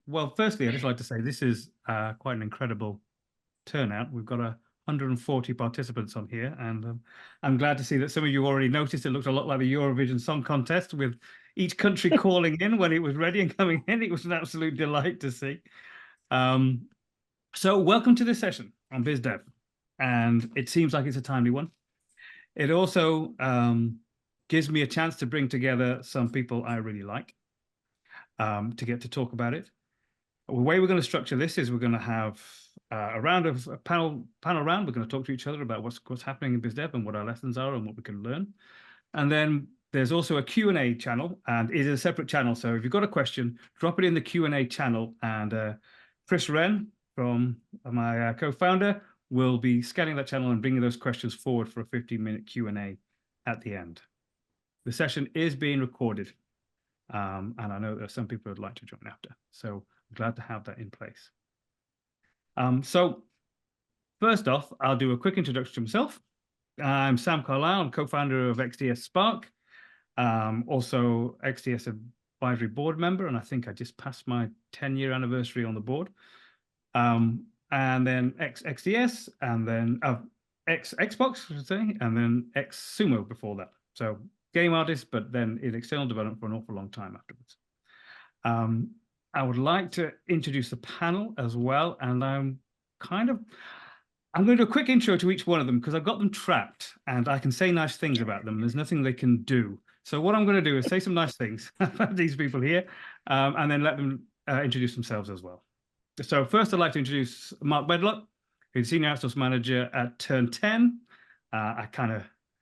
Well, firstly, I'd just like to say this is quite an incredible turnout. We've got 140 participants on here, and I'm glad to see that some of you already noticed it looked a lot like the Eurovision Song Contest with each country calling in when it was ready and coming in. It was an absolute delight to see. So welcome to this session on BizDev, and it seems like it's a timely one. It also gives me a chance to bring together some people I really like to get to talk about it. The way we're going to structure this is we're going to have a round of a panel round. We're going to talk to each other about what's happening in BizDev and what our lessons are and what we can learn. And then there's also a Q&A channel, and it is a separate channel. So if you've got a question, drop it in the Q&A channel, and Chris Wren from my co-founder will be scanning that channel and bringing those questions forward for a 15-minute Q&A at the end. The session is being recorded, and I know there are some people who'd like to join after. So I'm glad to have that in place. So first off, I'll do a quick introduction to myself. I'm Sam Carlisle. I'm co-founder of XDS Spark, also XDS advisory board member, and I think I just passed my 10-year anniversary on the board. And then XDS, and then Xbox, I should say, and then Sumo before that. So game artist, but then in external development for an awful long time afterwards. I would like to introduce the panel as well, and I'm going to do a quick intro to each one of them because I've got them trapped and I can say nice things about them. There's nothing they can do. So what I'm going to do is say some nice things about these people here, and then let them introduce themselves as well. So first, I'd like to introduce Mark Medlock, who's Senior Outsource Manager at Turn 10.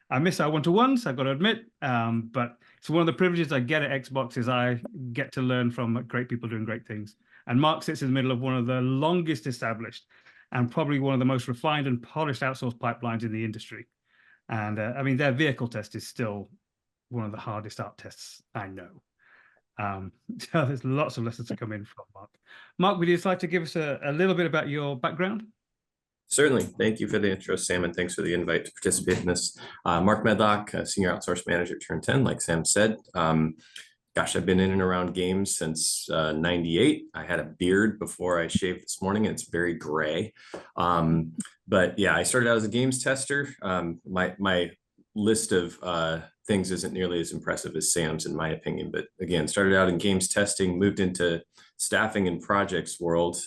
I miss our one-to-ones, I've got to admit, but it's one of the privileges I get at Xbox is I get to learn from great people doing great things. And Mark sits in the middle of one of the longest established and probably one of the most refined and polished outsource pipelines in the industry. And I mean, their vehicle test is still one of the hardest art tests I know. So there's lots of lessons to come in from Mark. Mark, would you just like to give us a little bit about your background? Certainly. Thank you for the intro, Sam, and thanks for the invite to participate in this. Mark Medlock, Senior Outsource Manager at Turn 10, like Sam said. Gosh, I've been in and around games since 98. I had a beard before I shaved this morning, and it's very gray. But yeah, I started out as a games tester. My list of things isn't nearly as impressive as Sam's, in my opinion. But again, started out in games testing, moved into staffing and projects world.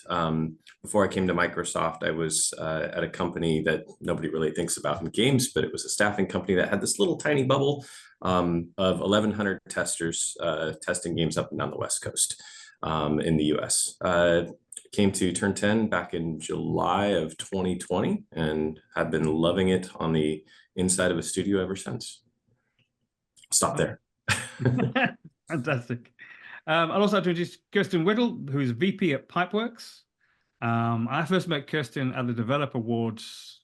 Before I came to Microsoft, I was at a company that nobody really thinks about in games, but it was a staffing company that had this little tiny bubble of 1,100 testers testing games up and down the West Coast in the US. Came to Turn 10 back in July of 2020 and have been loving it on the inside of a studio ever since. Stop there. Fantastic. I'd also like to introduce Kirstin Whittle, who's VP at Pipeworks. I first met Kirstin at the Developer Awards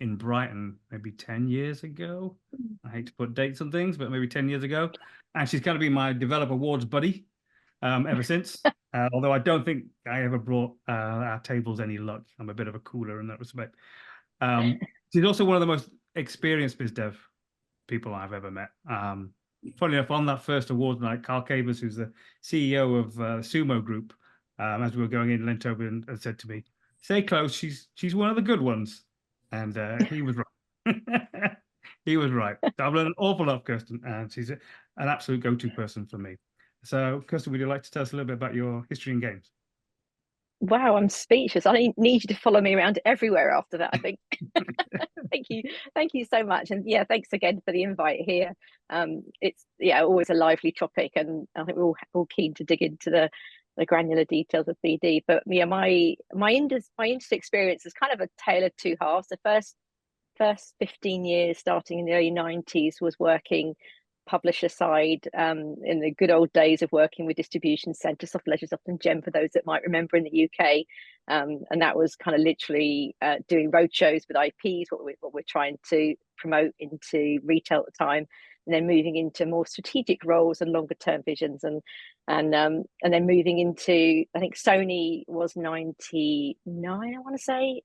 in Brighton maybe 10 years ago. I hate to put dates on things, but maybe 10 years ago. And she's kind of been my Developer Awards buddy ever since. Although I don't think I ever brought our tables any luck. I'm a bit of a cooler in that respect. She's also one of the most experienced biz dev people I've ever met. Funny enough, on that first awards night, Carl Cabers, who's the CEO of Sumo Group, as we were going in, leant over and said to me, "Stay close. She's one of the good ones," and he was right. He was right. I've learned an awful lot of Kirstin, and she's an absolute go-to person for me. So, Kirstin, would you like to tell us a little bit about your history in games? Wow, I'm speechless. I need you to follow me around everywhere after that, I think. Thank you so much. And yeah, thanks again for the invite here. It's always a lively topic, and I think we're all keen to dig into the granular details of BD. But yeah, my industry experience is kind of a tale of two halves. The first 15 years, starting in the early 90s, was working publisher side in the good old days of working with distribution centres, Soft Leisure's often Gem for those that might remember in the UK, and that was kind of literally doing roadshows with IPs, what we're trying to promote into retail at the time, and then moving into more strategic roles and longer term visions, and then moving into, I think Sony was 99, I want to say,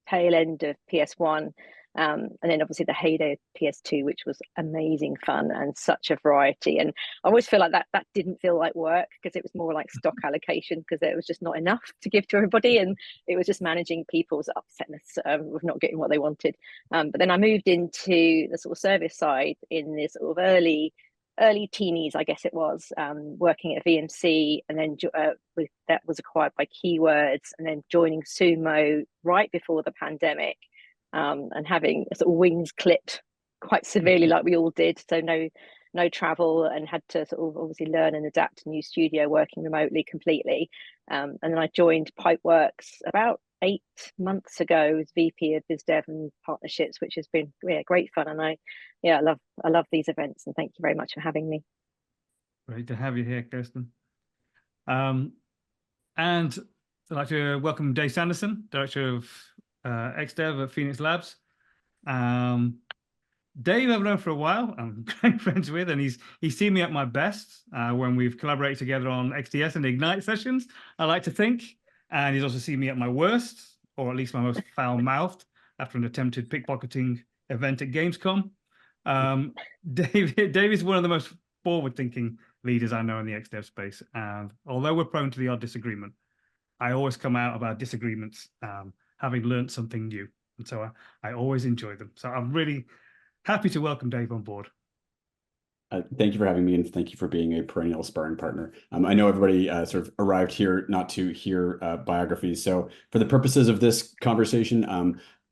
tail end of PS1. And then obviously the heyday of PS2, which was amazing fun and such a variety. And I always feel like that didn't feel like work, because it was more like stock allocation, because there was just not enough to give to everybody, and it was just managing people's upsetness with not getting what they wanted. But then I moved into the sort of service side in this sort of early teenies, I guess it was, working at VMC, and then that was acquired by Keywords, and then joining Sumo right before the pandemic, and having sort of wings clipped quite severely, like we all did. So no travel, and had to sort of obviously learn and adapt to new studio, working remotely completely. And then I joined Pipeworks about 8 months ago as VP of Biz Dev and Partnerships, which has been great fun. And I love these events, and thank you very much for having me. Great to have you here, Kirstin. And I'd like to welcome Dave Sanderson, Director of XDev at Phoenix Labs. Dave I've known for a while. I'm great friends with, and he's seen me at my best when we've collaborated together on XDS and Ignite sessions, I like to think. And he's also seen me at my worst, or at least my most foul-mouthed, after an attempted pickpocketing event at Gamescom. Dave is one of the most forward-thinking leaders I know in the XDev space. And although we're prone to the odd disagreement, I always come out of our disagreements having learned something new. And so I always enjoy them. So I'm really happy to welcome Dave on board. Thank you for having me, and thank you for being a perennial sparring partner. I know everybody sort of arrived here not to hear biographies. So for the purposes of this conversation,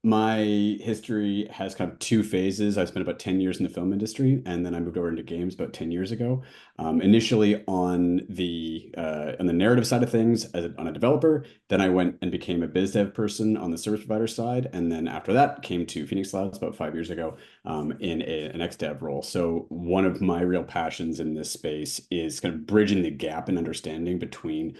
my history has kind of 2 phases. I spent about 10 years in the film industry, and then I moved over into games about 10 years ago. Initially on the narrative side of things on a developer, then I went and became a biz dev person on the service provider side, and then after that came to Phoenix Labs about 5 years ago in an XDev role. So one of my real passions in this space is kind of bridging the gap in understanding between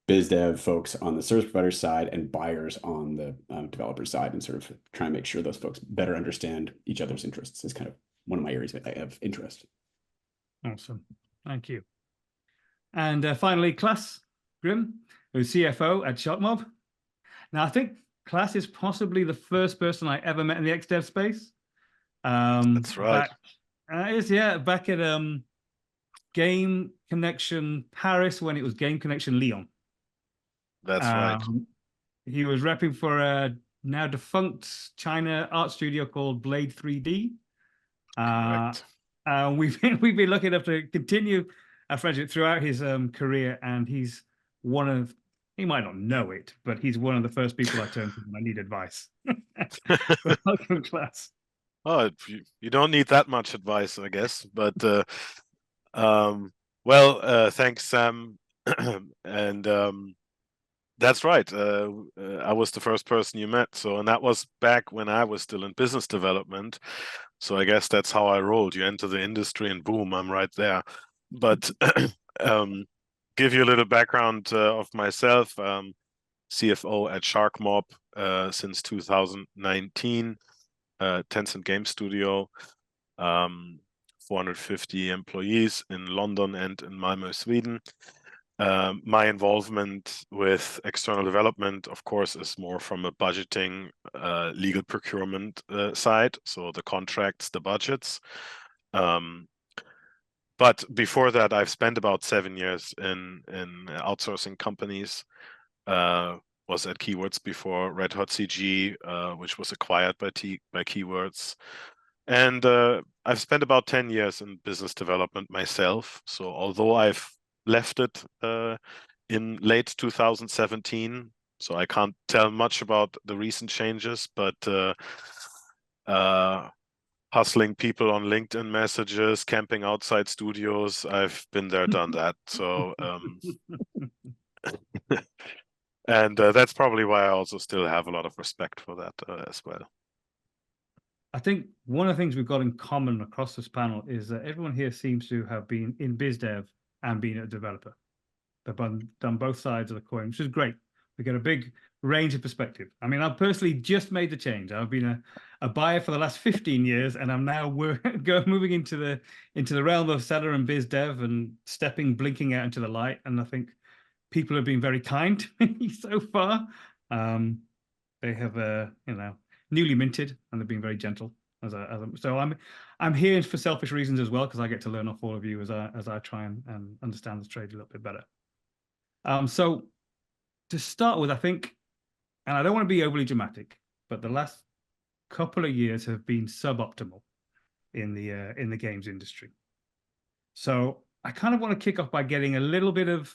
biz dev folks on the service provider side and buyers on the developer side, and sort of try and make sure those folks better understand each other's interests is kind of one of my areas of interest. Awesome. Thank you. And finally, Claas Grimm, who's CFO at Sharkmob. Now, I think Claas is possibly the first person I ever met in the XDev space. That's right. Back at Game Connection Paris, when it was Game Connection Lyon. That's right. He was repping for a now defunct China art studio called Blade 3D. Correct. We've been lucky enough to continue our friendship throughout his career, and he's one of, he might not know it, but he's one of the first people I turn to when I need advice. Welcome, Claas. Oh, you don't need that much advice, I guess. But thanks, Sam. And that's right. I was the first person you met. And that was back when I was still in business development. So I guess that's how I rolled. You enter the industry and boom, I'm right there. But give you a little background of myself. CFO at Sharkmob since 2019. Tencent game studio, 450 employees in London and in Malmö, Sweden. My involvement with external development, of course, is more from a budgeting, legal procurement side, so the contracts, the budgets. But before that, I've spent about 7 years in outsourcing companies. Was at Keywords before Red Hot CG, which was acquired by Keywords. And I've spent about 10 years in business development myself. So although I've left it in late 2017, so I can't tell much about the recent changes, but hustling people on LinkedIn messages, camping outside studios, I've been there, done that. So and that's probably why I also still have a lot of respect for that as well. I think one of the things we've got in common across this panel is that everyone here seems to have been in biz dev and been a developer. They've done both sides of the coin, which is great. We get a big range of perspective. I mean, I've personally just made the change. I've been a buyer for the last 15 years, and I'm now moving into the realm of seller and biz dev and blinking out into the light. And I think people have been very kind to me so far. They have, newly minted, and they've been very gentle. So I'm here for selfish reasons as well, because I get to learn off all of you as I try and understand this trade a little bit better. So to start with, I think, and I don't want to be overly dramatic, but the last couple of years have been suboptimal in the games industry. So I kind of want to kick off by getting a little bit of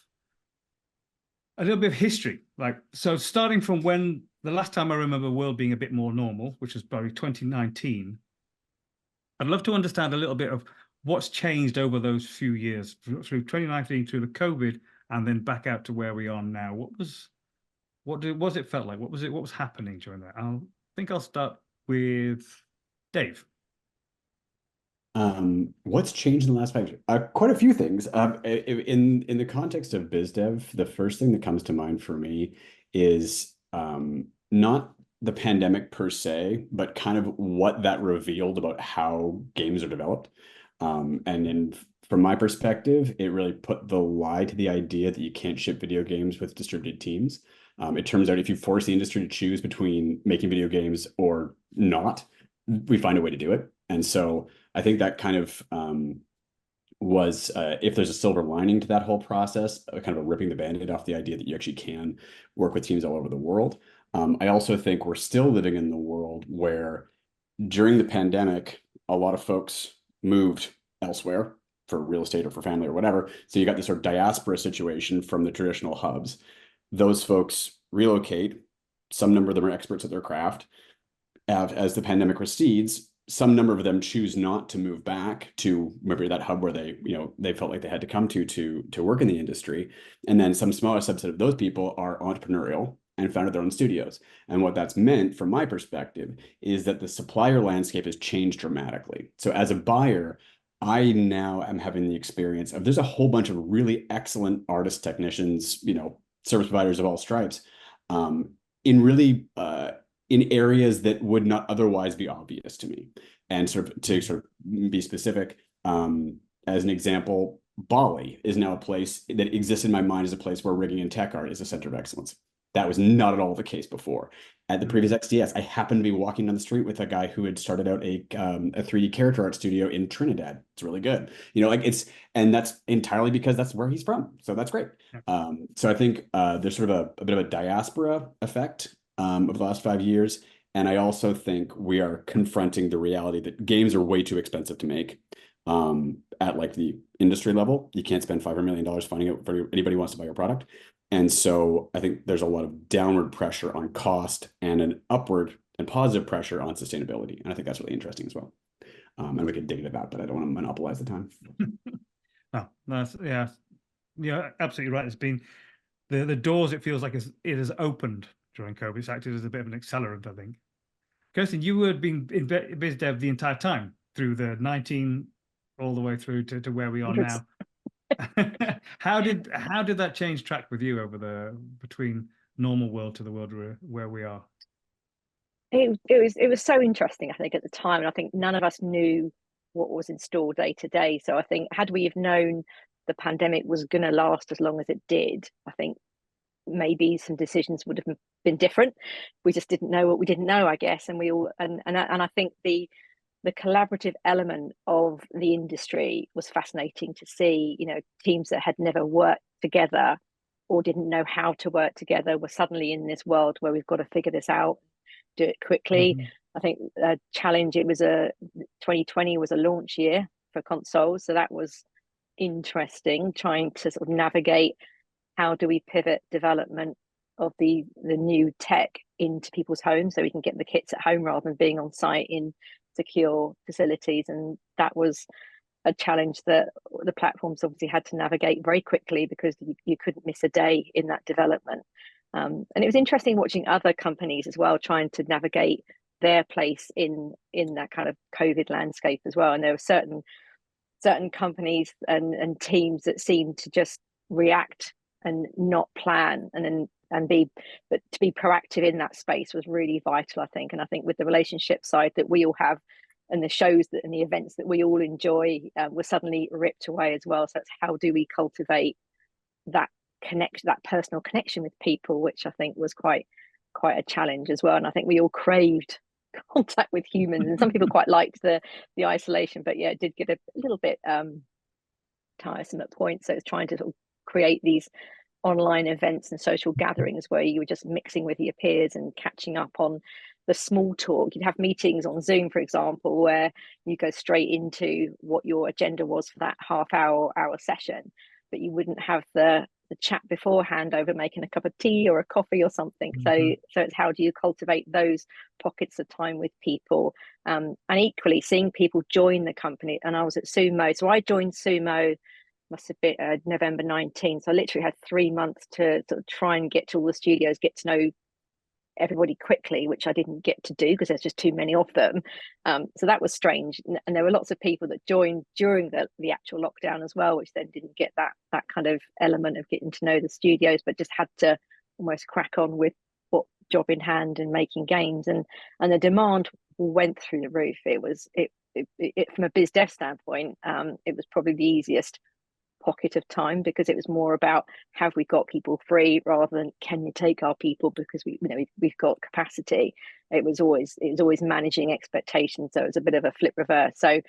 history. Like, so starting from when the last time I remember the world being a bit more normal, which was probably 2019, I'd love to understand a little bit of what's changed over those few years, through 2019, through the COVID, and then back out to where we are now. What it felt like? What was happening during that? I think I'll start with Dave. What's changed in the last 5 years? Quite a few things. In the context of biz dev, the first thing that comes to mind for me is not the pandemic per se, but kind of what that revealed about how games are developed. From my perspective, it really put the lie to the idea that you can't ship video games with distributed teams. It turns out if you force the industry to choose between making video games or not, we find a way to do it. And so I think that kind of was, if there's a silver lining to that whole process, kind of a ripping the Band-Aid off the idea that you actually can work with teams all over the world. I also think we're still living in the world where during the pandemic, a lot of folks moved elsewhere for real estate or for family or whatever. So you got this sort of diaspora situation from the traditional hubs. Those folks relocate. Some number of them are experts at their craft. As the pandemic recedes, some number of them choose not to move back to maybe that hub where they felt like they had to come to work in the industry. And then some smaller subset of those people are entrepreneurial and founded their own studios. And what that's meant from my perspective is that the supplier landscape has changed dramatically. So as a buyer, I now am having the experience of there's a whole bunch of really excellent artists, technicians, service providers of all stripes, in areas that would not otherwise be obvious to me. And to be specific, as an example, Bali is now a place that exists in my mind as a place where rigging and tech art is a center of excellence. That was not at all the case before. At the previous XDS, I happened to be walking down the street with a guy who had started out a 3D character art studio in Trinidad. It's really good. And that's entirely because that's where he's from. So that's great. So I think there's sort of a bit of a diaspora effect of the last 5 years. And I also think we are confronting the reality that games are way too expensive to make at like the industry level. You can't spend $500 million finding out if anybody wants to buy your product. And so I think there's a lot of downward pressure on cost and an upward and positive pressure on sustainability. And I think that's really interesting as well. And we can dig into that, but I don't want to monopolize the time. Yeah, absolutely right. It's been the doors, it feels like it has opened during COVID. It's acted as a bit of an accelerant, I think. Kirstin, you had been in biz dev the entire time, through the 19 all the way through to where we are now. How did that change track with you between normal world to the world where we are? It was so interesting, I think, at the time, and I think none of us knew what was in store day to day. So I think had we have known the pandemic was going to last as long as it did, I think maybe some decisions would have been different. We just didn't know what we didn't know, I guess, and we all and I think the collaborative element of the industry was fascinating to see. Teams that had never worked together or didn't know how to work together were suddenly in this world where we've got to figure this out, do it quickly. I think a challenge, 2020 was a launch year for consoles, so that was interesting, trying to sort of navigate how do we pivot development of the new tech into people's homes so we can get the kits at home rather than being on site in secure facilities. And that was a challenge that the platforms obviously had to navigate very quickly because you couldn't miss a day in that development. And it was interesting watching other companies as well trying to navigate their place in that kind of COVID landscape as well. And there were certain companies and teams that seemed to just react and not plan but to be proactive in that space was really vital, I think. And I think with the relationship side that we all have and the shows and the events that we all enjoy were suddenly ripped away as well. So it's how do we cultivate that personal connection with people, which I think was quite a challenge as well. And I think we all craved contact with humans, and some people quite liked the isolation, but yeah, it did get a little bit tiresome at points. So it's trying to sort of create these online events and social gatherings where you were just mixing with your peers and catching up on the small talk. You'd have meetings on Zoom, for example, where you go straight into what your agenda was for that half hour session, but you wouldn't have the chat beforehand over making a cup of tea or a coffee or something. So it's how do you cultivate those pockets of time with people, and equally seeing people join the company. And I was at Sumo, so I joined Sumo, must have been November 19. So I literally had 3 months to sort of try and get to all the studios, get to know everybody quickly, which I didn't get to do because there's just too many of them. So that was strange. And there were lots of people that joined during the actual lockdown as well, which then didn't get that kind of element of getting to know the studios, but just had to almost crack on with what job in hand and making games. And the demand went through the roof. It was from a biz dev standpoint, it was probably the easiest pocket of time, because it was more about have we got people free rather than can you take our people because we've got capacity. It was always managing expectations, so it was a bit of a flip reverse. So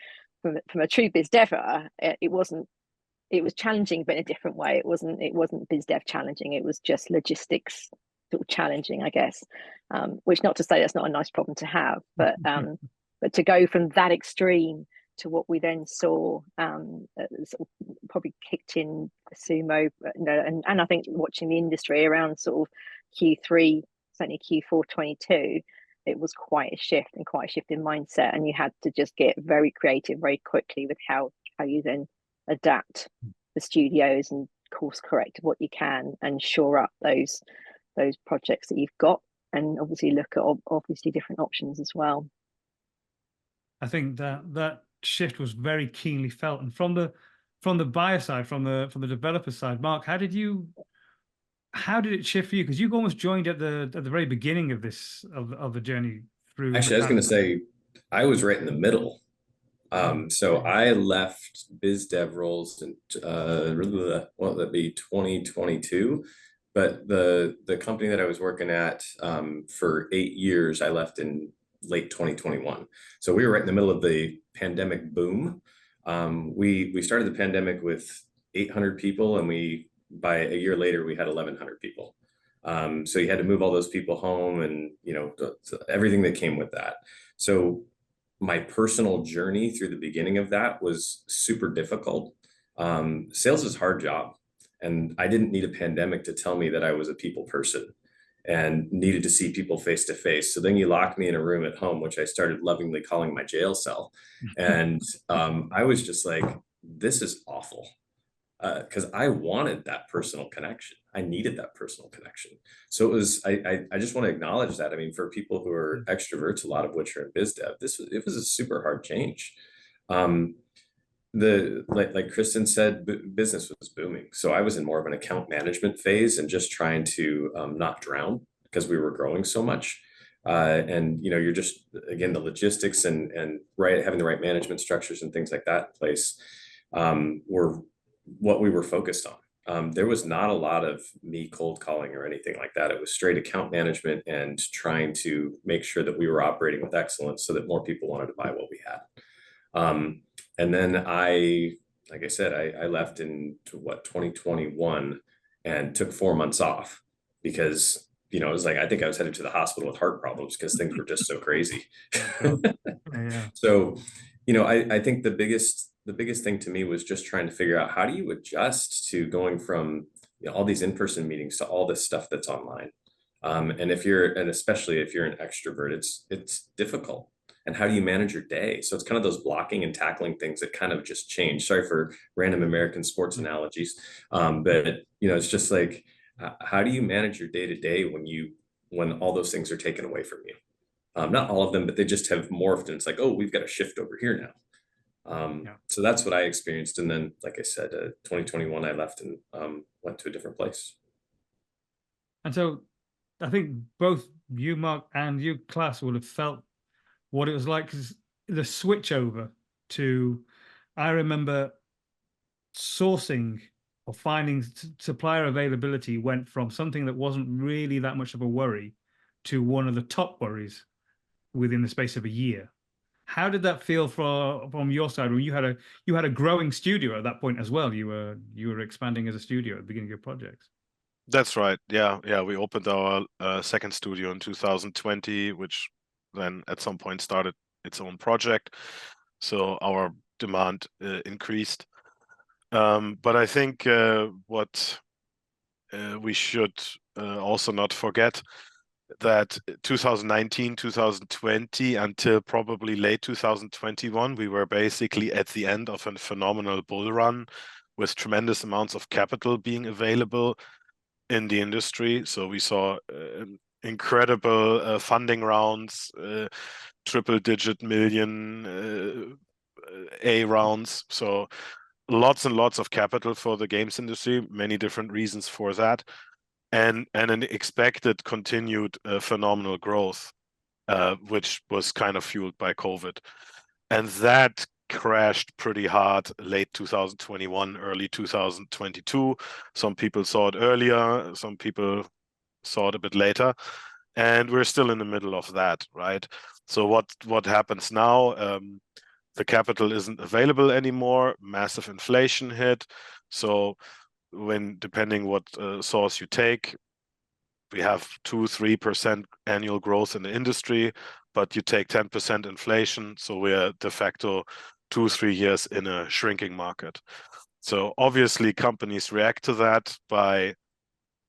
from a true biz dever, it was challenging, but in a different way. It wasn't biz dev challenging, it was just logistics sort of challenging, I guess, which, not to say that's not a nice problem to have, but to go from that extreme to what we then saw, sort of probably kicked in Sumo, and I think watching the industry around sort of Q3, certainly Q4 22, it was quite a shift in mindset, and you had to just get very creative very quickly with how you then adapt the studios and course correct what you can and shore up those projects that you've got, and obviously look at obviously different options as well. I think that shift was very keenly felt, and from the buyer side, from the developer side. Mark, how did it shift for you? Because you almost joined at the very beginning of this of the journey through. Actually, I was going to say I was right in the middle. So I left biz dev roles in what would that be, 2022, but the company that I was working at for 8 years, I left in late 2021. So we were right in the middle of the pandemic boom. We started the pandemic with 800 people, and by a year later we had 1,100 people. So you had to move all those people home, and everything that came with that. So my personal journey through the beginning of that was super difficult. Sales is a hard job, and I didn't need a pandemic to tell me that I was a people person and needed to see people face to face. So then you locked me in a room at home, which I started lovingly calling my jail cell. And I was just like, this is awful, because I wanted that personal connection. I needed that personal connection. So it was, I just want to acknowledge that. I mean, for people who are extroverts, a lot of which are in biz dev, it was a super hard change. Like Kirstin said, business was booming. So I was in more of an account management phase and just trying to not drown, because we were growing so much. And you're just, again, the logistics and having the right management structures and things like that in place were what we were focused on. There was not a lot of me cold calling or anything like that. It was straight account management and trying to make sure that we were operating with excellence so that more people wanted to buy what we had. And then like I said, I left in 2021 and took 4 months off because, it was like, I think I was headed to the hospital with heart problems because things were just so crazy. Yeah. So, I think the biggest thing to me was just trying to figure out, how do you adjust to going from all these in-person meetings to all this stuff that's online? And especially if you're an extrovert, it's difficult. And how do you manage your day? So it's kind of those blocking and tackling things that kind of just change. Sorry for random American sports analogies. But it's just like, how do you manage your day to day when all those things are taken away from you? Not all of them, but they just have morphed, and it's like, oh, we've got to shift over here now. So that's what I experienced. And then, like I said, 2021, I left and went to a different place. And so I think both you, Mark, and you, Claas, would have felt what it was like, because the switch over to, I remember sourcing or finding supplier availability went from something that wasn't really that much of a worry to one of the top worries within the space of a year. How did that feel from your side when you had a growing studio at that point as well? You were expanding as a studio at the beginning of your projects. That's right. Yeah, yeah. We opened our second studio in 2020, which then at some point started its own project. So our demand increased. But I think what we should also not forget that 2019, 2020 until probably late 2021, we were basically at the end of a phenomenal bull run with tremendous amounts of capital being available in the industry. So we saw incredible funding rounds, triple-digit million A rounds. So lots and lots of capital for the games industry, many different reasons for that. And an expected continued phenomenal growth, which was kind of fueled by COVID. And that crashed pretty hard late 2021, early 2022. Some people saw it earlier, some people saw it a bit later. And we're still in the middle of that, right? So what happens now? The capital isn't available anymore, massive inflation hit. So depending what source you take, we have 2-3% annual growth in the industry, but you take 10% inflation, so we're de facto 2-3 years in a shrinking market. So obviously companies react to that by,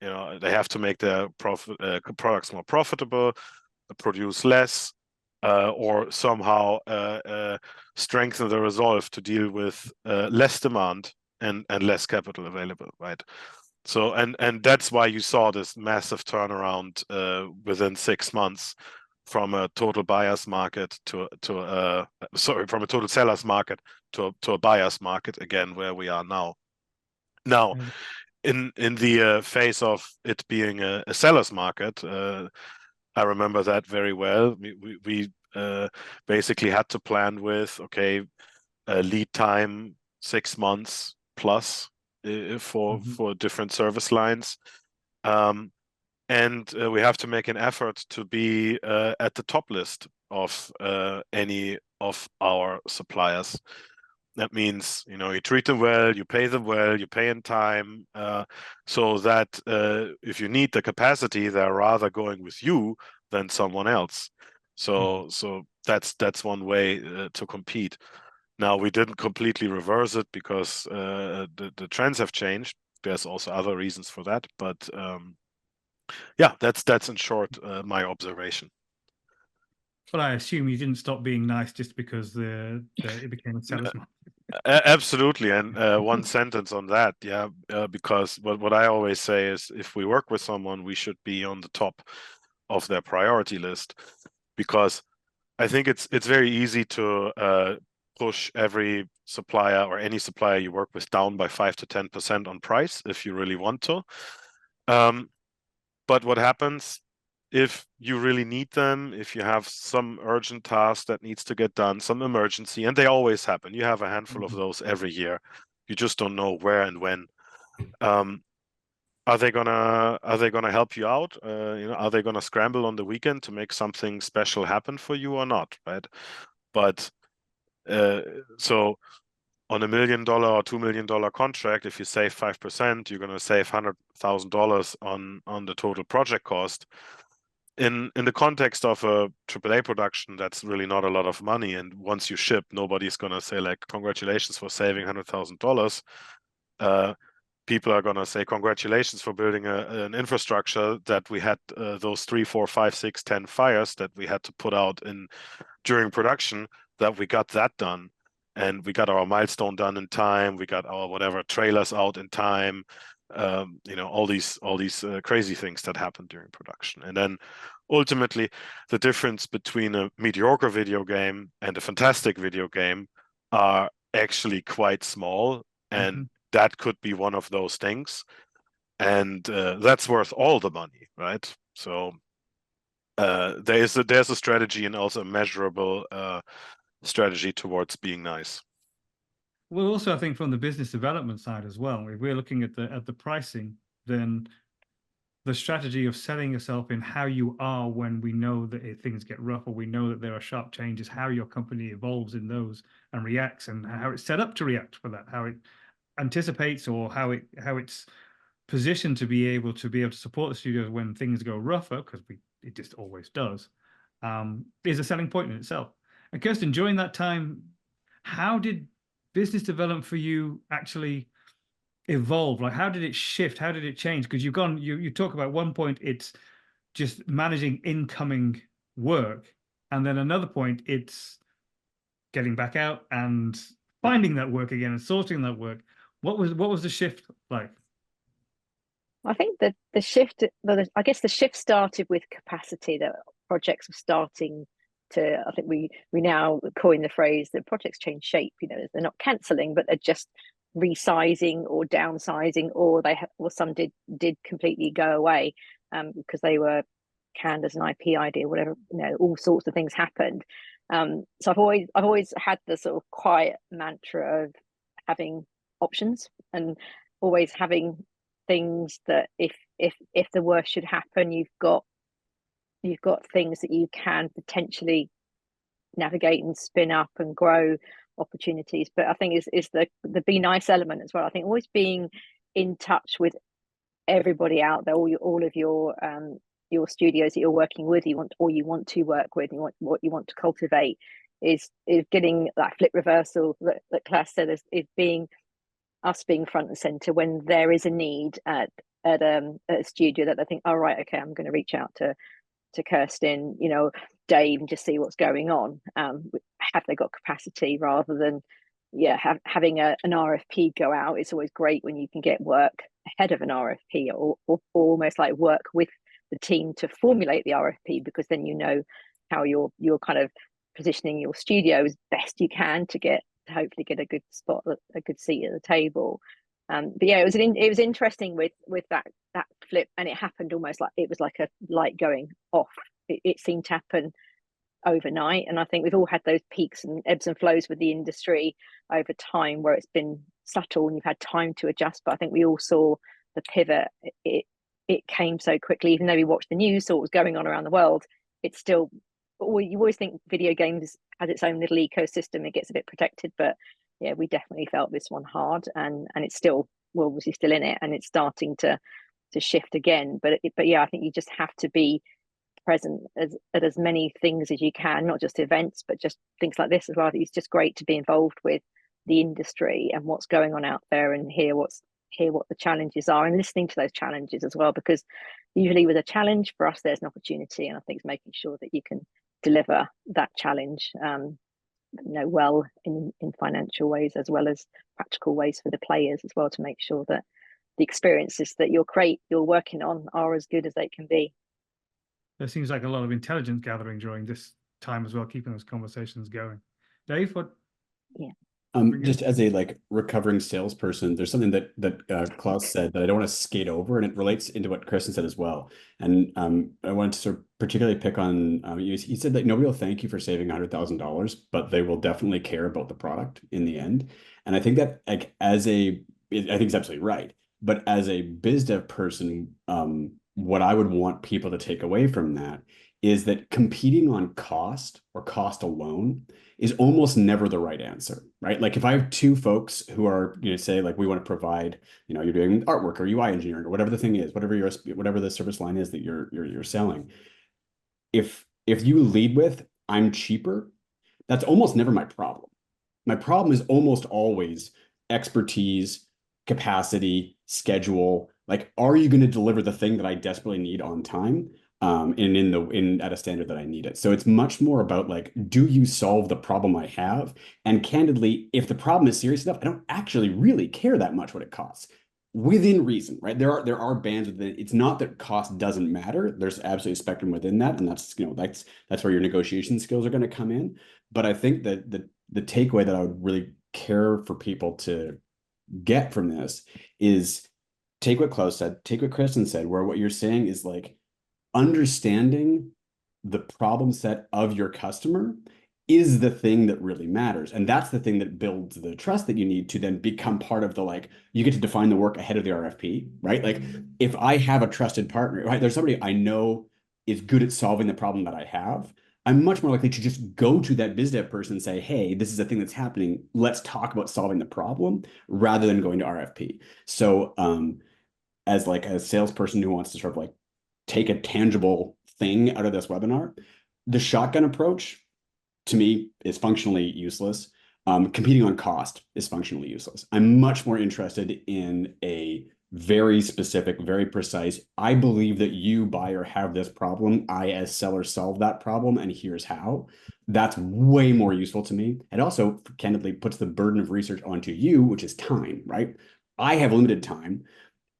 they have to make their products more profitable, produce less, or somehow strengthen the resolve to deal with less demand and less capital available, right? So and that's why you saw this massive turnaround within 6 months from a total buyer's market from a total seller's market to a buyer's market again, where we are now. Now, in the phase of it being a seller's market, I remember that very well. We basically had to plan with, okay, lead time 6 months plus for different service lines. And we have to make an effort to be at the top list of any of our suppliers. That means, you treat them well, you pay them well, you pay in time, so that if you need the capacity, they're rather going with you than someone else. So that's one way to compete. Now, we didn't completely reverse it because the trends have changed. There's also other reasons for that, but yeah, that's in short my observation. But I assume you didn't stop being nice just because it became a seller's market. Absolutely, and one sentence on that, yeah, because what I always say is, if we work with someone, we should be on the top of their priority list, because I think it's very easy to push every supplier or any supplier you work with down by 5 to 10% on price if you really want to. But what happens if you really need them, if you have some urgent task that needs to get done, some emergency, and they always happen. You have a handful of those every year. You just don't know where and when. Are they gonna help you out? Are they gonna scramble on the weekend to make something special happen for you or not? Right? But so on $1 million or $2 million contract, if you save 5%, you're gonna save $100,000 on the total project cost. In the context of a AAA production, that's really not a lot of money. And once you ship, nobody's gonna say like, congratulations for saving $100,000. People are gonna say congratulations for building an infrastructure that we had those 3, 4, 5, 6, 10 fires that we had to put out during production, that we got that done, and we got our milestone done in time. We got our whatever trailers out in time. All these crazy things that happen during production. And then ultimately, the difference between a mediocre video game and a fantastic video game are actually quite small, and that could be one of those things, and that's worth all the money, right? So there's a strategy, and also a measurable strategy towards being nice. Well, also, I think from the business development side as well, if we're looking at the pricing, then the strategy of selling yourself in how you are when we know that if things get rough, or we know that there are sharp changes, how your company evolves in those and reacts, and how it's set up to react for that, how it anticipates, or how it's positioned to be able to support the studios when things go rougher, because it just always does, is a selling point in itself. And Kirstin, during that time, how did business development for you actually evolve? Like, how did it shift? How did it change? Because you talk about one point it's just managing incoming work, and then another point it's getting back out and finding that work again and sorting that work. What was the shift like? I think that the shift, I guess the shift started with capacity, that projects were starting to, I think we now coin the phrase that projects change shape. You know, they're not cancelling, but they're just resizing or downsizing, or or some did completely go away because they were canned as an IP idea, whatever, you know, all sorts of things happened. So I've always had the sort of quiet mantra of having options, and always having things that if the worst should happen, you've got things that you can potentially navigate and spin up and grow opportunities. But I think is the be nice element as well. I think always being in touch with everybody out there, all of your studios that you're working with, you want to work with, what you want to cultivate, is getting that flip reversal that Claas said, is being front and center when there is a need at a studio that they think, all right, okay, I'm going to reach out to Kirstin, you know, Dave, and just see what's going on. Have they got capacity, rather than having an RFP go out? It's always great when you can get work ahead of an RFP, or almost like work with the team to formulate the RFP, because then you know how you're kind of positioning your studio as best you can to hopefully get a good spot, a good seat at the table. But yeah, it was interesting with that flip, and it happened almost like it was like a light going off. It seemed to happen overnight, and I think we've all had those peaks and ebbs and flows with the industry over time, where it's been subtle and you've had time to adjust. But I think we all saw the pivot. It came so quickly, even though we watched the news, saw what was going on around the world. It's still, you always think video games has its own little ecosystem, it gets a bit protected, but yeah, we definitely felt this one hard, and it's still, we're obviously still in it, and it's starting to shift again. But yeah, I think you just have to be present at as many things as you can, not just events, but just things like this as well. It's just great to be involved with the industry and what's going on out there, and hear what the challenges are, and listening to those challenges as well, because usually with a challenge, for us there's an opportunity, and I think it's making sure that you can deliver that challenge well in financial ways as well as practical ways for the players as well, to make sure that the experiences that you're working on are as good as they can be. There seems like a lot of intelligence gathering during this time as well, keeping those conversations going. Dave, what? Yeah. Just as a recovering salesperson, there's something that Claas said that I don't want to skate over, and it relates into what Kirstin said as well. And I wanted to sort of particularly pick on, he said that nobody will thank you for saving $100,000, but they will definitely care about the product in the end. And I think that I think it's absolutely right. But as a biz dev person, what I would want people to take away from that is that competing on cost or cost alone is almost never the right answer, right? Like if I have two folks who are, say like we want to provide, you're doing artwork or UI engineering or whatever the thing is, whatever the service line is that you're selling. If you lead with, I'm cheaper, that's almost never my problem. My problem is almost always expertise, capacity, schedule. Like, are you going to deliver the thing that I desperately need on time? And at a standard that I need it. So it's much more about like, do you solve the problem I have? And candidly, if the problem is serious enough, I don't actually really care that much what it costs, within reason, right? There are bands within it. It's not that cost doesn't matter. There's absolutely a spectrum within that, and that's where your negotiation skills are going to come in. But I think that the takeaway that I would really care for people to get from this is take what Claas said, take what Kirstin said, where what you're saying is like, understanding the problem set of your customer is the thing that really matters. And that's the thing that builds the trust that you need to then become part of the, like, you get to define the work ahead of the RFP, right? Like if I have a trusted partner, right, there's somebody I know is good at solving the problem that I have, I'm much more likely to just go to that biz dev person and say, hey, this is a thing that's happening. Let's talk about solving the problem rather than going to RFP. So as like a salesperson who wants to sort of like take a tangible thing out of this webinar, the shotgun approach to me is functionally useless. Competing on cost is functionally useless. I'm much more interested in a very specific, very precise, I believe that you, buyer, have this problem. I, as seller, solve that problem, and here's how. That's way more useful to me. It also, candidly, puts the burden of research onto you, which is time, right? I have limited time.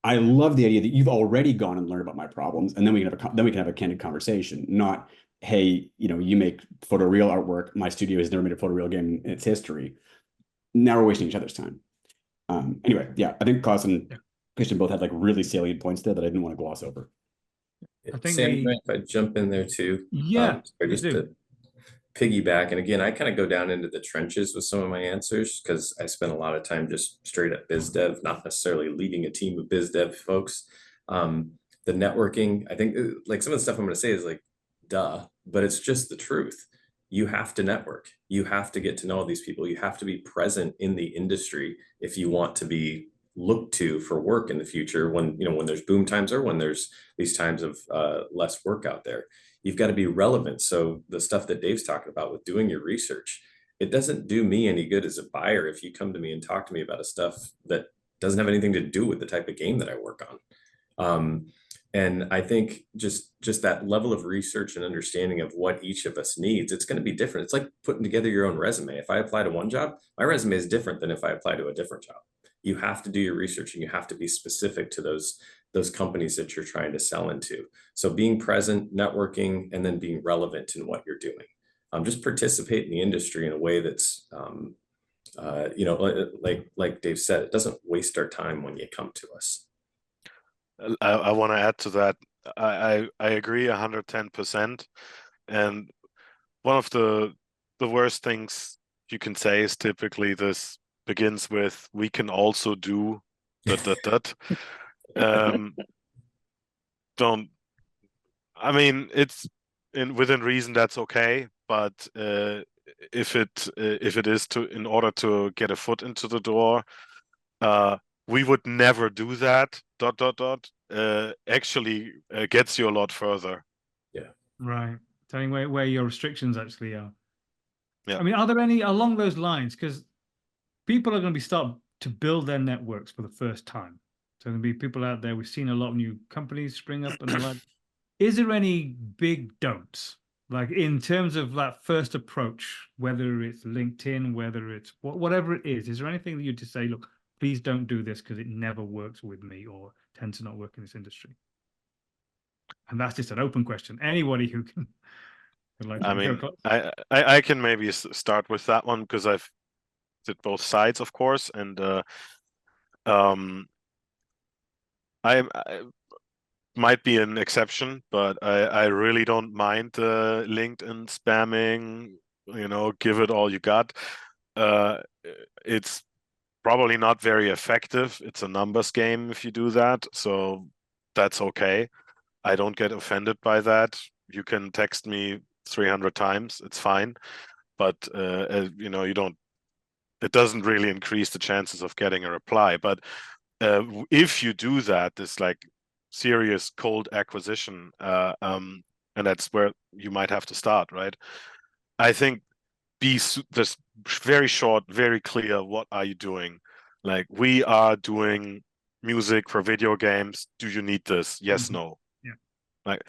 I love the idea that you've already gone and learned about my problems, and then we can have a candid conversation, not, hey, you make photoreal artwork. My studio has never made a photoreal game in its history. Now we're wasting each other's time. Anyway, yeah, I think Claas and Kirstin both had like really salient points there that I didn't want to gloss over. I think Sam, if I jump in there too, just to piggyback. And again, I kind of go down into the trenches with some of my answers because I spent a lot of time just straight up biz dev, not necessarily leading a team of biz dev folks. The networking, I think like some of the stuff I'm going to say is like, duh, but it's just the truth. You have to network. You have to get to know these people. You have to be present in the industry if you want to be looked to for work in the future when there's boom times or when there's these times of less work out there. You've got to be relevant. So the stuff that Dave's talking about with doing your research, it doesn't do me any good as a buyer if you come to me and talk to me about a stuff that doesn't have anything to do with the type of game that I work on. And I think just that level of research and understanding of what each of us needs, it's going to be different. It's like putting together your own resume. If I apply to one job, my resume is different than if I apply to a different job. You have to do your research and you have to be specific to those companies that you're trying to sell into. So being present, networking, and then being relevant in what you're doing. Just participate in the industry in a way that's, like Dave said, it doesn't waste our time when you come to us. I want to add to that. I agree 110%. And one of the worst things you can say is typically this begins with, we can also do ... Don't, I mean, it's within reason, that's okay, but if it is in order to get a foot into the door, we would never do that ... actually gets you a lot further. Yeah. Right. Telling where your restrictions actually are. Yeah. I mean, are there any along those lines? Because people are going to be start to build their networks for the first time. So there'll be people out there. We've seen a lot of new companies spring up and the like. Is there any big don'ts? Like in terms of that first approach, whether it's LinkedIn, whether it's whatever it is there anything that you'd just say, look, please don't do this because it never works with me or tends to not work in this industry? And that's just an open question. Anybody who can. Like I mean, I can maybe start with that one because I've did both sides, of course, and I might be an exception, but I really don't mind LinkedIn spamming. Give it all you got. It's probably not very effective. It's a numbers game if you do that, so that's okay. I don't get offended by that. You can text me 300 times, it's fine, but you don't. It doesn't really increase the chances of getting a reply. But if you do that, this like serious cold acquisition, and that's where you might have to start, right? I think this very short, very clear. What are you doing? Like, we are doing music for video games. Do you need this? Yes, no. Yeah. Like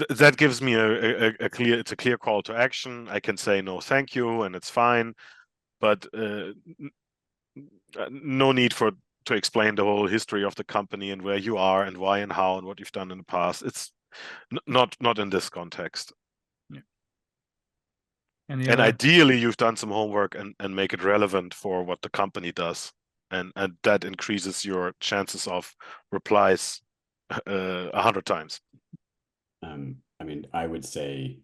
that gives me a clear. It's a clear call to action. I can say no, thank you, and it's fine. But no need to explain the whole history of the company and where you are and why and how and what you've done in the past. It's not in this context. Yeah. And ideally, you've done some homework and make it relevant for what the company does, and that increases your chances of replies 100 times. I mean, I would say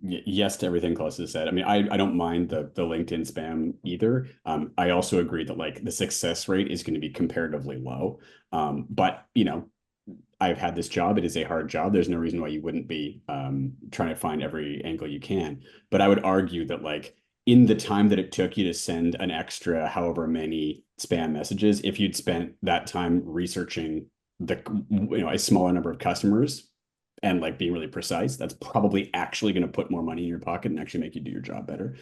Yes to everything Claas has said. I mean, I don't mind the LinkedIn spam either. I also agree that like the success rate is going to be comparatively low. But you know, I've had this job. It is a hard job. There's no reason why you wouldn't be trying to find every angle you can. But I would argue that like in the time that it took you to send an extra however many spam messages, if you'd spent that time researching the a smaller number of customers and like being really precise, that's probably actually going to put more money in your pocket and actually make you do your job better.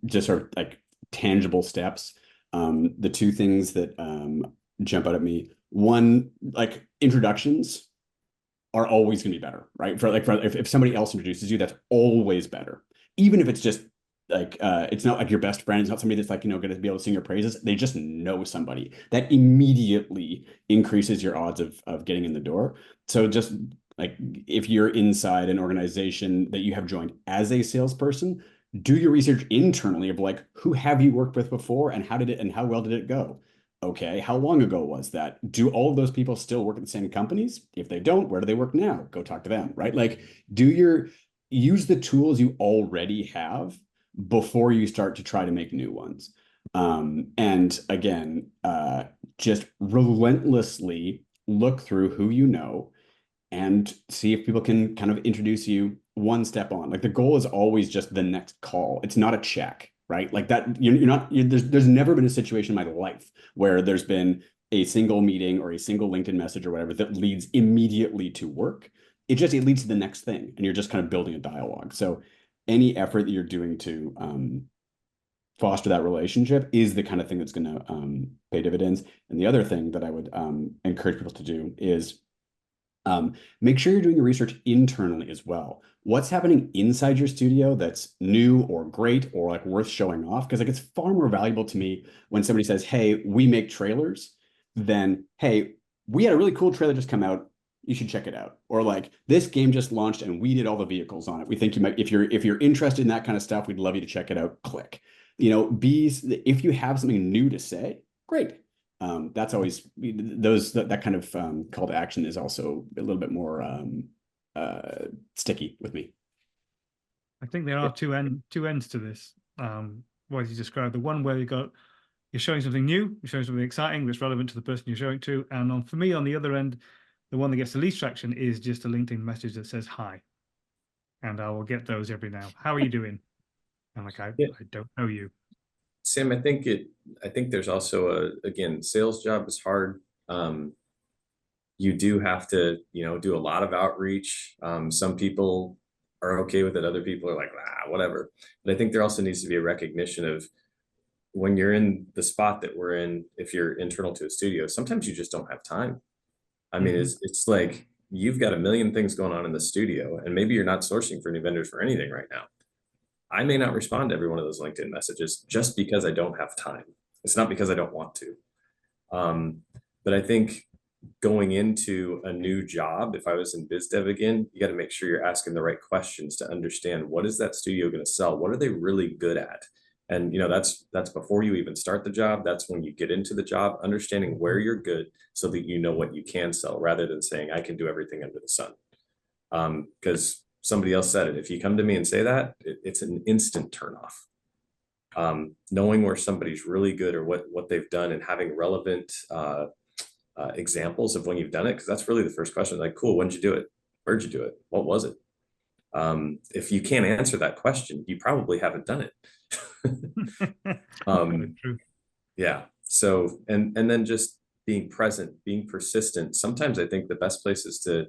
Just sort of like tangible steps. The two things that jump out at me, one, like introductions are always going to be better, right? If somebody else introduces you, that's always better. Even if it's just like it's not like your best friend, it's not somebody that's like, going to be able to sing your praises. They just know somebody. That immediately increases your odds of getting in the door. So just like if you're inside an organization that you have joined as a salesperson, do your research internally of like, who have you worked with before and how well did it go? Okay, how long ago was that? Do all of those people still work at the same companies? If they don't, where do they work now? Go talk to them, right? Like use the tools you already have before you start to try to make new ones. And again, just relentlessly look through who you know and see if people can kind of introduce you one step on. Like the goal is always just the next call. It's not a check, right? Like that, there's never been a situation in my life where there's been a single meeting or a single LinkedIn message or whatever that leads immediately to work. It leads to the next thing, and you're just kind of building a dialogue. So any effort that you're doing to foster that relationship is the kind of thing that's going to pay dividends. And the other thing that I would encourage people to do is make sure you're doing your research internally as well. What's happening inside your studio that's new or great or like worth showing off? Because like it's far more valuable to me when somebody says, "Hey, we make trailers," than, "Hey, we had a really cool trailer just come out. You should check it out." Or like, "This game just launched and we did all the vehicles on it. We think you might, if you're interested in that kind of stuff, we'd love you to check it out." Click. If you have something new to say, great. That's always that kind of call to action is also a little bit more sticky with me. I think there are two ends to this. What you described, the one where you're showing something new, you're showing something exciting that's relevant to the person you're showing to, and for me on the other end, the one that gets the least traction is just a LinkedIn message that says hi, and I will get those every now. How are you doing? I'm like, I don't know you. Sam, I think there's also again, sales job is hard. You do have to, do a lot of outreach. Some people are okay with it. Other people are like, whatever. But I think there also needs to be a recognition of when you're in the spot that we're in, if you're internal to a studio, sometimes you just don't have time. I mean, it's like you've got a million things going on in the studio, and maybe you're not sourcing for new vendors for anything right now. I may not respond to every one of those LinkedIn messages just because I don't have time. It's not because I don't want to. But I think going into a new job, if I was in biz dev again, you got to make sure you're asking the right questions to understand what is that studio going to sell? What are they really good at? And that's before you even start the job. That's when you get into the job, understanding where you're good so that you know what you can sell, rather than saying I can do everything under the sun. Because somebody else said it. If you come to me and say that, it's an instant turnoff. Knowing where somebody's really good or what they've done and having relevant examples of when you've done it, because that's really the first question. Like, cool, when did you do it? Where'd you do it? What was it? If you can't answer that question, you probably haven't done it. True. Yeah. So, and then just being present, being persistent. Sometimes I think the best place is to,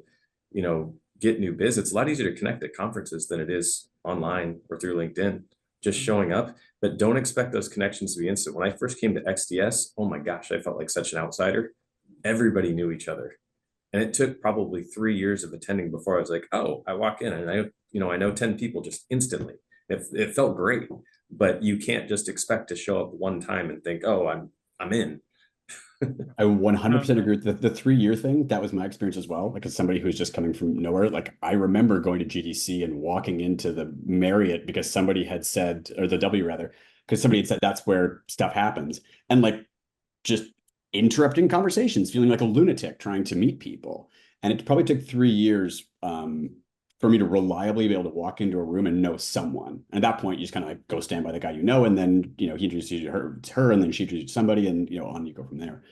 get new biz. It's a lot easier to connect at conferences than it is online or through LinkedIn, just showing up, but don't expect those connections to be instant. When I first came to XDS, oh my gosh, I felt like such an outsider. Everybody knew each other. And it took probably 3 years of attending before I was like, oh, I walk in and I know 10 people just instantly. It felt great, but you can't just expect to show up one time and think, oh, I'm in. I 100% agree with the 3-year thing. That was my experience as well. Like as somebody who's just coming from nowhere, like I remember going to GDC and walking into the Marriott because somebody had said, or the W rather, because somebody had said that's where stuff happens. And like just interrupting conversations, feeling like a lunatic trying to meet people. And it probably took 3 years for me to reliably be able to walk into a room and know someone. And at that point, you just kind of like go stand by the guy you know, and then he introduces you to her, and then she introduces somebody, and on you go from there.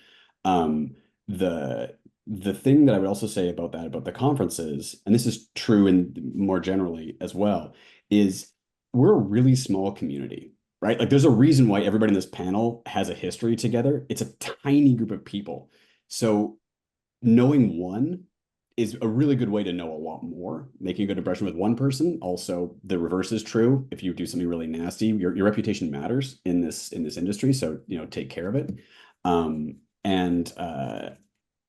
The thing that I would also say about the conferences, and this is true and more generally as well, is we're a really small community, right? Like there's a reason why everybody in this panel has a history together. It's a tiny group of people. So knowing one is a really good way to know a lot more. Making a good impression with one person. Also, the reverse is true. If you do something really nasty, your reputation matters in this industry. So take care of it.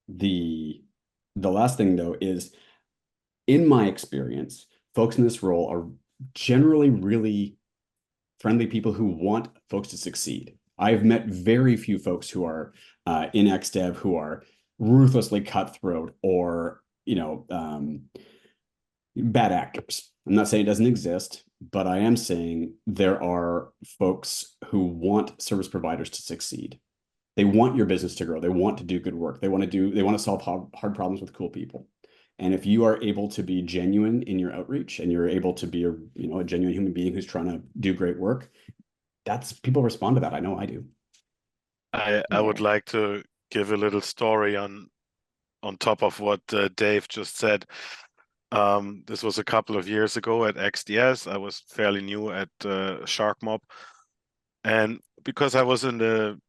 The last thing though is, in my experience, folks in this role are generally really friendly people who want folks to succeed. I've met very few folks who are in XDev who are ruthlessly cutthroat or bad actors. I'm not saying it doesn't exist, but I am saying there are folks who want service providers to succeed. They want your business to grow. They want to do good work. They want to solve hard problems with cool people. And if you are able to be genuine in your outreach, and you're able to be a genuine human being who's trying to do great work, people respond to that. I know I do. I would like to give a little story on top of what Dave just said. This was a couple of years ago at XDS. I was fairly new at Sharkmob, and because I was in the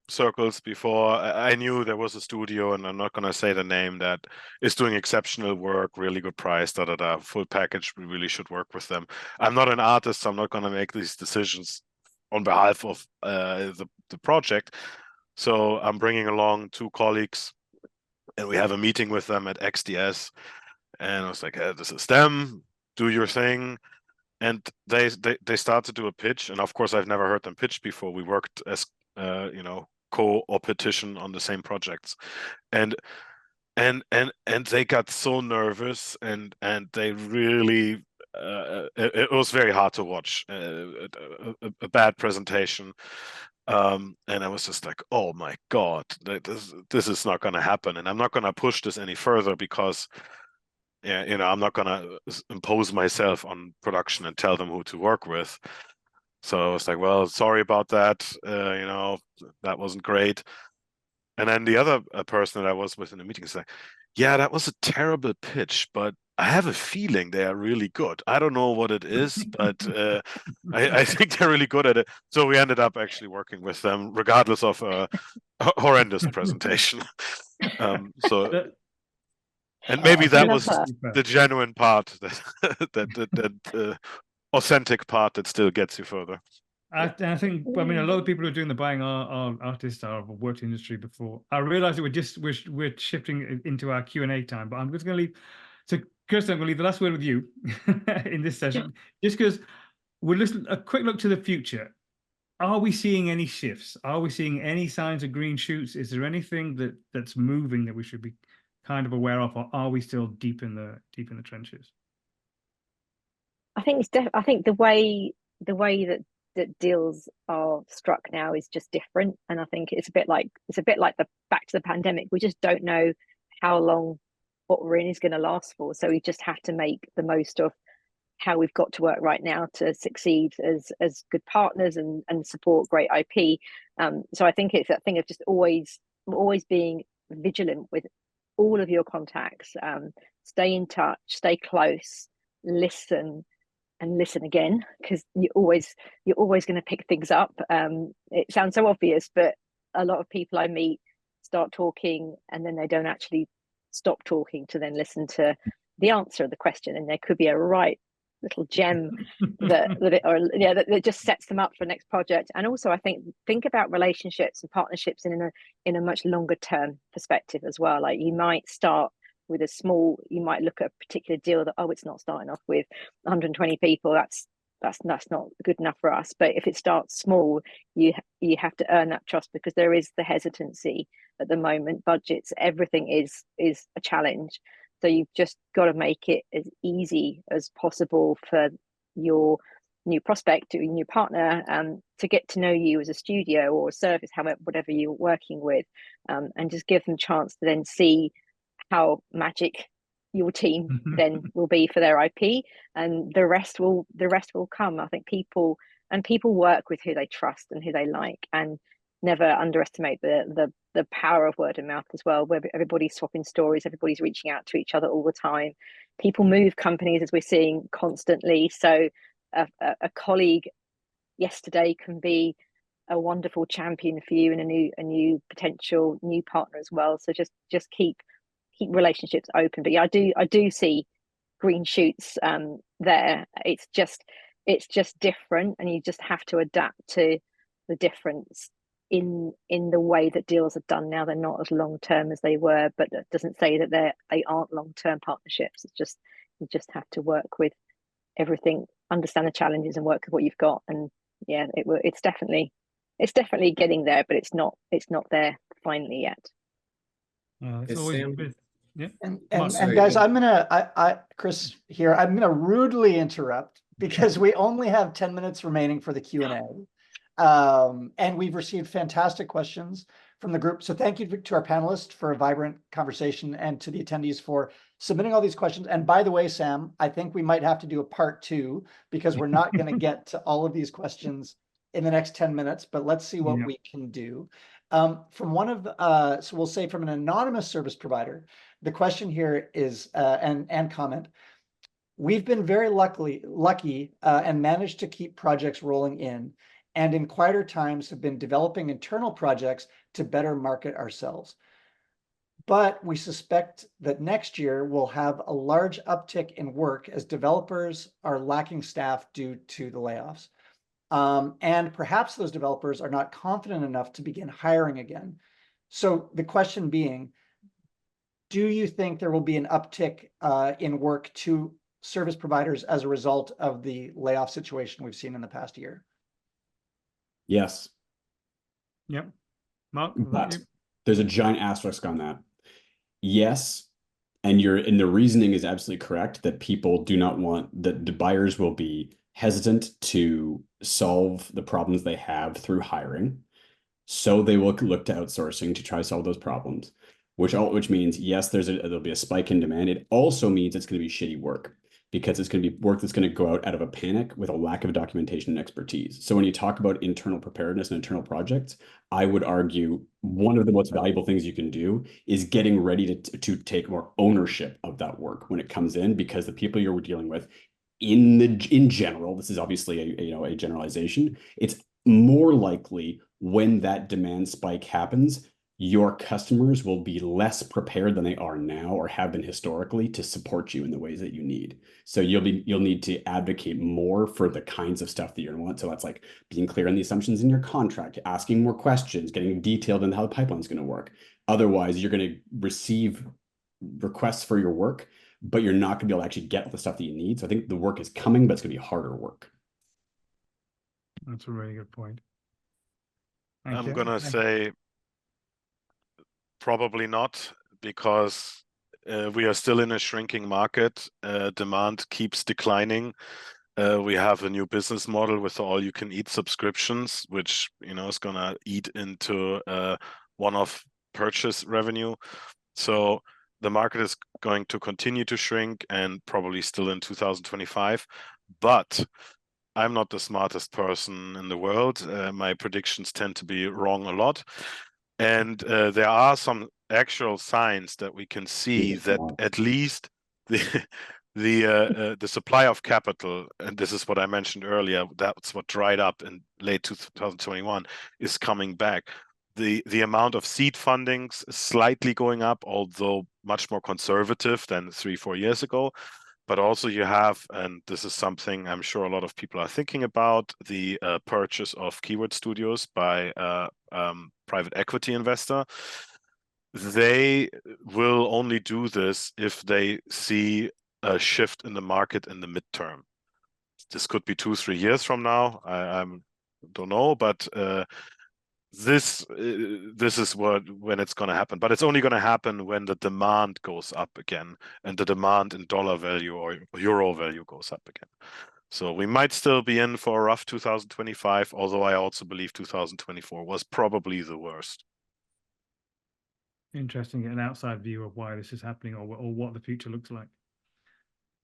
circles before, I knew there was a studio, and I'm not going to say the name, that is doing exceptional work, really good price, full package. We really should work with them. I'm not an artist, so I'm not going to make these decisions on behalf of the project. So I'm bringing along 2 colleagues, and we have a meeting with them at XDS. And I was like, hey, this is them, do your thing. And they start to do a pitch. And of course, I've never heard them pitch before. We worked as, co-opetition on the same projects. And they got so nervous, and they really, it was very hard to watch, a bad presentation. And I was just like, oh my God, this is not going to happen. And I'm not going to push this any further because, I'm not going to impose myself on production and tell them who to work with. So I was like, well, sorry about that. That wasn't great. And then the other person that I was with in the meeting is like, yeah, that was a terrible pitch, but I have a feeling they are really good. I don't know what it is, but I think they're really good at it. So we ended up actually working with them, regardless of a horrendous presentation. And maybe that was the genuine part, that authentic part that still gets you further. I think, a lot of people who are doing the buying are artists or have worked in the industry before. I realize that we're shifting into our Q&A time, but I'm just going to leave. So, Kirstin, I'm going to leave the last word with you in this session, just because we'll listen a quick look to the future. Are we seeing any shifts? Are we seeing any signs of green shoots? Is there anything that's moving that we should be kind of aware of, or are we still deep in the trenches? I think I think the way that deals are struck now is just different, and I think it's a bit like the back to the pandemic. We just don't know how long what we're in is going to last for, so we just have to make the most of how we've got to work right now to succeed as good partners and support great IP. So I think it's that thing of just always being vigilant with all of your contacts. Stay in touch, stay close, listen, and listen again, because you're always going to pick things up. It sounds so obvious, but a lot of people I meet start talking and then they don't actually stop talking to then listen to the answer of the question, and there could be a right little gem that just sets them up for the next project. And also, I think about relationships and partnerships in a much longer term perspective as well. Like, you might start with you might look at a particular deal that, it's not starting off with 120 people. That's not good enough for us. But if it starts small, you have to earn that trust, because there is the hesitancy at the moment. Budgets, everything is a challenge. So you've just got to make it as easy as possible for your new prospect, your new partner, to get to know you as a studio or a service, whatever you're working with, and just give them a chance to then see how magic your team then will be for their IP, and the rest will come. I think people work with who they trust and who they like, and never underestimate the power of word of mouth as well, where everybody's swapping stories, everybody's reaching out to each other all the time. People move companies, as we're seeing, constantly. So a colleague yesterday can be a wonderful champion for you and a new potential new partner as well. So just keep relationships open. But yeah, I do see green shoots there. It's just different, and you just have to adapt to the difference in the way that deals are done now. They're not as long term as they were, but that doesn't say that they aren't long term partnerships. It's just you just have to work with everything, understand the challenges, and work with what you've got. And yeah, it's definitely getting there, but it's not there finally yet. It's always Sam, good. Yeah. And sorry, guys, go- I'm gonna Chris here. I'm gonna rudely interrupt because we only have 10 minutes remaining for the Q&A. And we've received fantastic questions from the group. So thank you to our panelists for a vibrant conversation, and to the attendees for submitting all these questions. And by the way, Sam, I think we might have to do a part 2 because we're not going to get to all of these questions in the next 10 minutes, but let's see what we can do. From one of the, so we'll say from an anonymous service provider, the question here is, and comment, we've been very lucky and managed to keep projects rolling in, and in quieter times have been developing internal projects to better market ourselves. But we suspect that next year we'll have a large uptick in work as developers are lacking staff due to the layoffs. And perhaps those developers are not confident enough to begin hiring again. So the question being, do you think there will be an uptick in work to service providers as a result of the layoff situation we've seen in the past year? Yes. Yep. Mark, But there's a giant asterisk on that. Yes. And the reasoning is absolutely correct that people do not want, that the buyers will be hesitant to solve the problems they have through hiring. So they will look to outsourcing to try to solve those problems, which means, yes, there'll be a spike in demand. It also means it's going to be shitty work, because it's going to be work that's going to go out of a panic with a lack of documentation and expertise. So when you talk about internal preparedness and internal projects, I would argue one of the most valuable things you can do is getting ready to take more ownership of that work when it comes in, because the people you're dealing with in general, this is obviously a generalization, it's more likely when that demand spike happens, your customers will be less prepared than they are now or have been historically to support you in the ways that you need. So you'll need to advocate more for the kinds of stuff that you're going to want. So that's like being clear on the assumptions in your contract, asking more questions, getting detailed in how the pipeline's going to work. Otherwise, you're going to receive requests for your work, but you're not going to be able to actually get the stuff that you need. So I think the work is coming, but it's going to be harder work. That's a really good point. I'm going to say probably not, because we are still in a shrinking market. Demand keeps declining. We have a new business model with all-you-can-eat subscriptions, which is going to eat into one-off purchase revenue. So the market is going to continue to shrink, and probably still in 2025. But I'm not the smartest person in the world. My predictions tend to be wrong a lot. And there are some actual signs that we can see that at least the supply of capital, and this is what I mentioned earlier, that's what dried up in late 2021, is coming back. The amount of seed fundings is slightly going up, although much more conservative than 3-4 years ago. But also you have, and this is something I'm sure a lot of people are thinking about, the purchase of keyword studios by private equity investor. They will only do this if they see a shift in the market in the midterm. This could be 2-3 years from now. I don't know, but this is when it's going to happen. But it's only going to happen when the demand goes up again, and the demand in dollar value or euro value goes up again. So we might still be in for a rough 2025, although I also believe 2024 was probably the worst. Interesting, get an outside view of why this is happening or what the future looks like.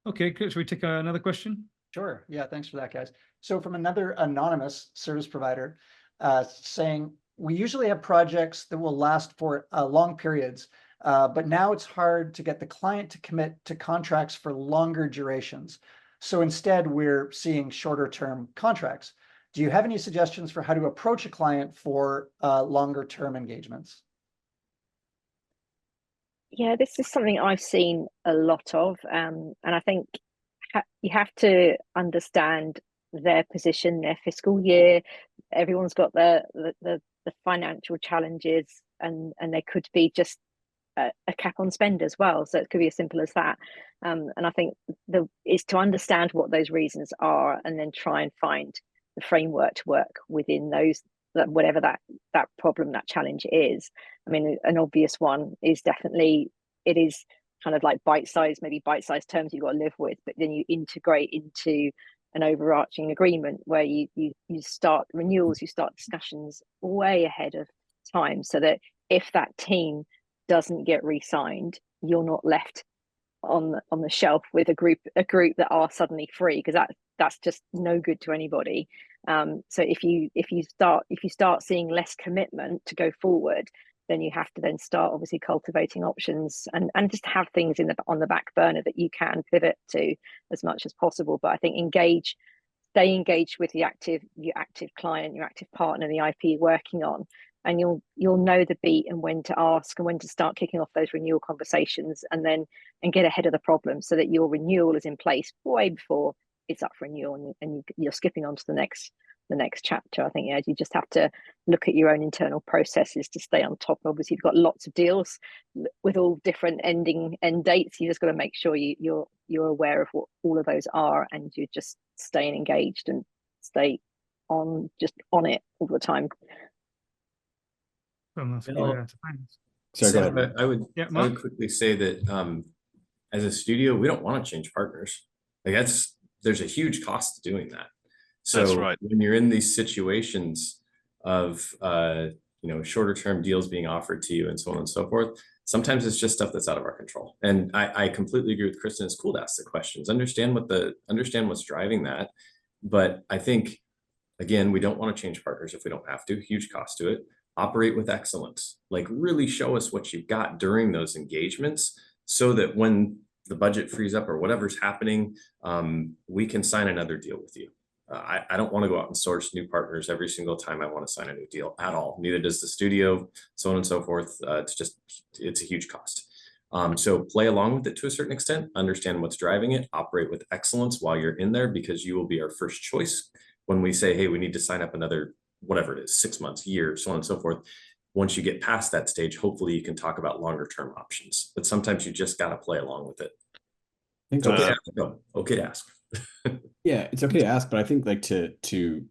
Okay, should we take another question? Sure. Yeah, thanks for that, guys. So from another anonymous service provider saying, we usually have projects that will last for long periods, but now it's hard to get the client to commit to contracts for longer durations. So instead, we're seeing shorter term contracts. Do you have any suggestions for how to approach a client for longer term engagements? Yeah, this is something I've seen a lot of, and I think you have to understand their position, their fiscal year. Everyone's got the financial challenges, and there could be just a cap on spend as well. So it could be as simple as that. And I think is to understand what those reasons are, and then try and find the framework to work within those, whatever that problem, that challenge is. I mean, an obvious one is definitely, it is kind of like bite-sized terms you've got to live with, but then you integrate into an overarching agreement where you start renewals, you start discussions way ahead of time, so that if that team doesn't get re-signed, you're not left on the shelf with a group that are suddenly free, because that's just no good to anybody. So if you start seeing less commitment to go forward, then you have to then start obviously cultivating options and just have things on the back burner that you can pivot to as much as possible. But I think stay engaged with your active client, your active partner, the IP you're working on, and you'll know the beat and when to ask and when to start kicking off those renewal conversations, and get ahead of the problem so that your renewal is in place way before it's up for renewal, and you're skipping on to the next chapter. I think, yeah, you just have to look at your own internal processes to stay on top. Obviously, you've got lots of deals with all different end dates. You just got to make sure you're aware of what all of those are, and you're just staying engaged and stay on it all the time. Sorry, go ahead. I would quickly say that as a studio, we don't want to change partners. Like there's a huge cost to doing that. So that's right. When you're in these situations of shorter term deals being offered to you and so on and so forth, sometimes it's just stuff that's out of our control. And I completely agree with Kirstin. It's cool to ask the questions, understand what's driving that. But I think, again, we don't want to change partners if we don't have to. Huge cost to it. Operate with excellence. Like, really show us what you've got during those engagements, so that when the budget frees up or whatever's happening, we can sign another deal with you. I don't want to go out and source new partners every single time I want to sign a new deal at all. Neither does the studio, so on and so forth. It's a huge cost. So play along with it to a certain extent, understand what's driving it, operate with excellence while you're in there, because you will be our first choice when we say, hey, we need to sign up another, whatever it is, 6 months, year, so on and so forth. Once you get past that stage, hopefully you can talk about longer term options, but sometimes you just got to play along with it. It's okay to ask. Yeah, it's okay to ask, but I think, like, to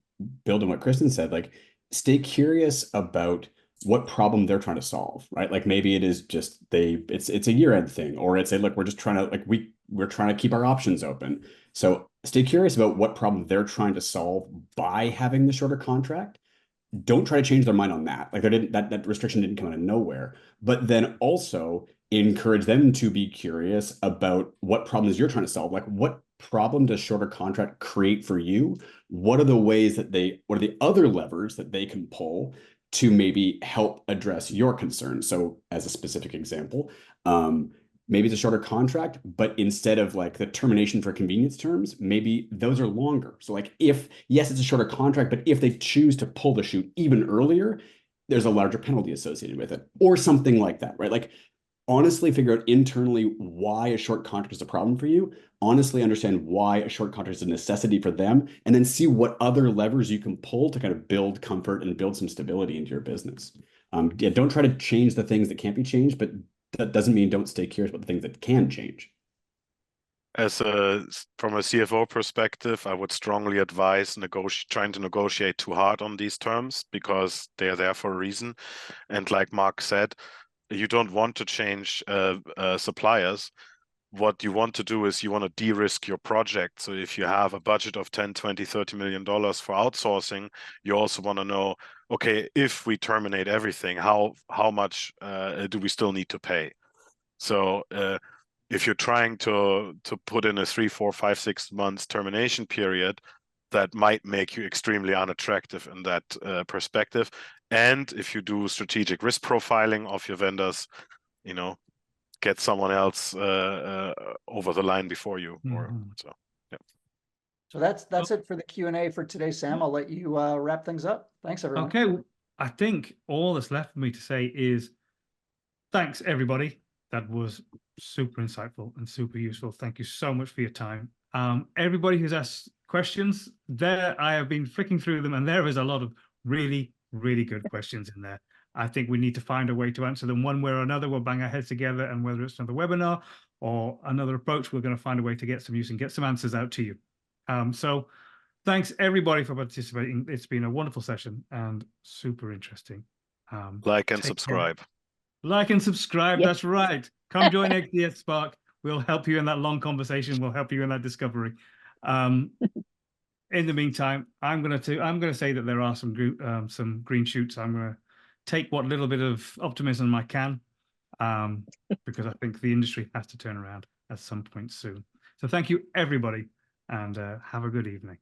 build on what Kirstin said, like, stay curious about what problem they're trying to solve, right? Like, maybe it is just it's a year-end thing, or it's look, we're just trying to, like, we're trying to keep our options open. So stay curious about what problem they're trying to solve by having the shorter contract. Don't try to change their mind on that. Like, that restriction didn't come out of nowhere. But then also encourage them to be curious about what problems you're trying to solve. Like, what problem does shorter contract create for you? What are the other levers that they can pull to maybe help address your concerns? So as a specific example, maybe it's a shorter contract, but instead of like the termination for convenience terms, maybe those are longer. So like, yes, it's a shorter contract, but if they choose to pull the chute even earlier, there's a larger penalty associated with it, or something like that, right? Like, honestly figure out internally why a short contract is a problem for you, honestly understand why a short contract is a necessity for them, and then see what other levers you can pull to kind of build comfort and build some stability into your business. Don't try to change the things that can't be changed, but that doesn't mean don't stay curious about the things that can change. From a CFO perspective, I would strongly advise trying to negotiate too hard on these terms, because they are there for a reason. And like Mark said, you don't want to change suppliers. What you want to do is you want to de-risk your project. So if you have a budget of $10, $20, $30 million for outsourcing, you also want to know okay, if we terminate everything, how much do we still need to pay? So if you're trying to put in a 3, 4, 5, 6 months termination period, that might make you extremely unattractive in that perspective. And if you do strategic risk profiling of your vendors, you know, get someone else over the line before you. Or so. Yeah. So that's it for the Q&A for today, Sam. I'll let you wrap things up. Thanks, everyone. Okay, well, I think all that's left for me to say is thanks, everybody. That was super insightful and super useful. Thank you so much for your time. Everybody who's asked questions, there I have been flicking through them, and there is a lot of really, really good questions in there. I think we need to find a way to answer them one way or another. We'll bang our heads together, and whether it's another webinar or another approach, we're going to find a way to get some use and get some answers out to you. So thanks everybody for participating. It's been a wonderful session and super interesting. Like and subscribe. Care. Like and subscribe. Yes. That's right. Come join XDS Spark. We'll help you in that long conversation. We'll help you in that discovery. In the meantime, I'm going to say that there are some green shoots. I'm going to take what little bit of optimism I can, because I think the industry has to turn around at some point soon. So thank you, everybody, and have a good evening.